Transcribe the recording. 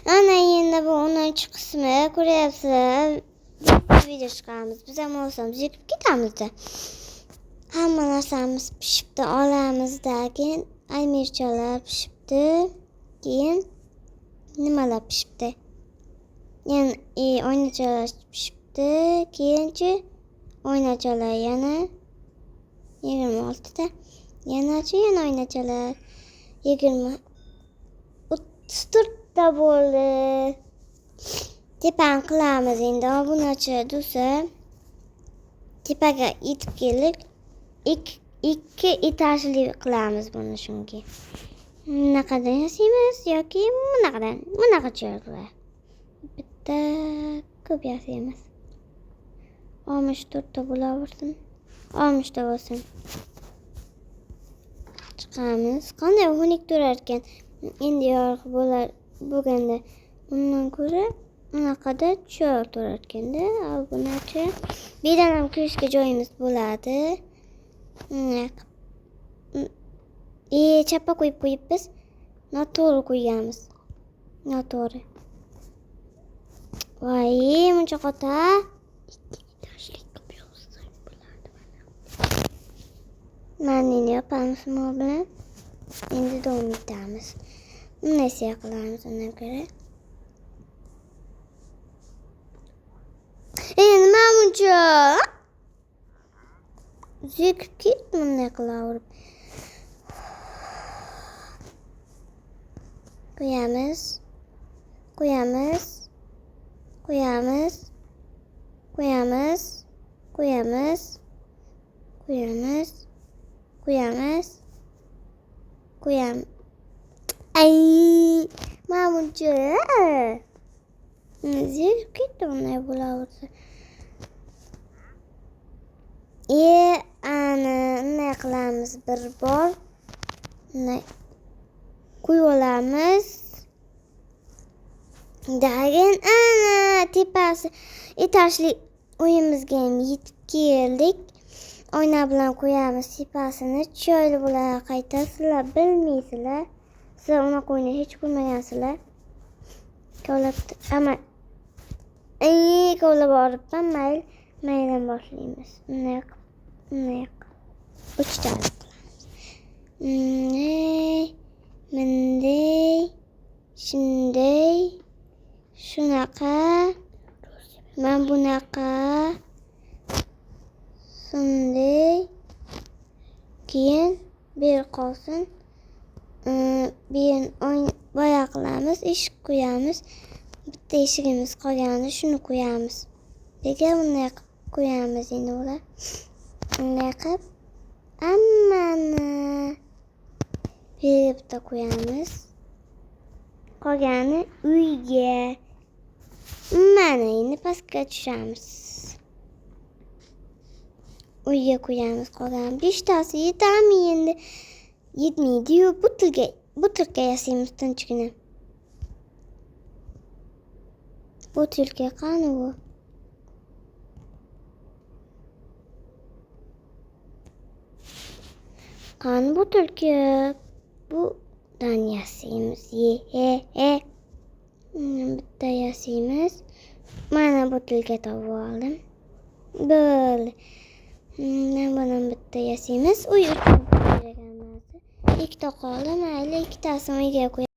Ana endi bu 10 qismi ko'ryapsizlar. Video chiqaramiz. Biz ham olsamiz yekib ketamiz-da. Hamma narsamiz pishibdi, olamizda. Keyin aymirchalar pishibdi. Keyin nimalar pishibdi? Yani oynachalar pishibdi. Keyinchi oynachalar yana 26 ta. Yana oynachalar 34 ta bo'ldi. Tepan qilamiz endi. Obunachi dursa tepaga yetib keldik. Ikki etajli qilamiz buni shunga. Bunaqadan yasaymiz yoki bunaqa chiroqlar. Bitta ko'p yasaymiz. 64 ta bo'laversin. 60 ta bo'lsin. Chiqamiz. Qanday xunuk turar ekan. Endi yorug' bo'lganda undan ko'ra bunaqada cho'r turar ekanda. Bunacha birdan ham kirishga joyimiz bo'ladi. Chappa qo'yib biz noto'g'ri qo'yganmiz. Noto'g'ri. Voy, muncha qota. Ikki etajli qilib yozsak bo'ladi mana. Mana endi yopamiz nima bilan. Endi davom etamiz. Bunday qilamiz undan ko'ra. Nima muncha? Zikib ketdi bunday qilaverib. Qo'yamiz. Ay, mamuncha. Zikib ketdi bunday bo'laversa. Ana bunday qilamiz bir bor. Bunday qo'yib olamiz. Dagin ana tepasi etajli uyimizga ham yetib keldik. Oyna bilan qo'yamiz tepasini. Chiroyli bo'ladi qayta. Sizlar bilmaysizlar. Sizlar uni qo'yni hech ko'rmagansizlar. Kovlabdi. Ama kovlab boribman. Maydan boshlaymiz. Bunday 3 ta qilamiz. Bunday, shunday, shunaqa, men bunaqa, shunday, keyin bir qolsin, bir boya qilamiz, eshik qo'yamiz, bitta eshigimiz qolgandi, shuni qo'yamiz. Nega bunday qo'yamiz endi ular? Bunday qilib, hammani bitta qo'yamiz. Qolgani uyga. Mana endi pastga tushamiz. Uyga qo'yamiz qolgan 5 tasi yetami endi? Yetmaydi-yu, butilka yasaymiz tinchgina. Butilka qani bu? Qani butilka? Budan yasaymiz. Bitta yasaymiz. Mana butilka topib oldim. Bo'ldi. Bundan bitta yasaymiz. Uy uchun kerak emas. Ikkita qoldi, mayli, ikkitasini uyga qo'yamiz.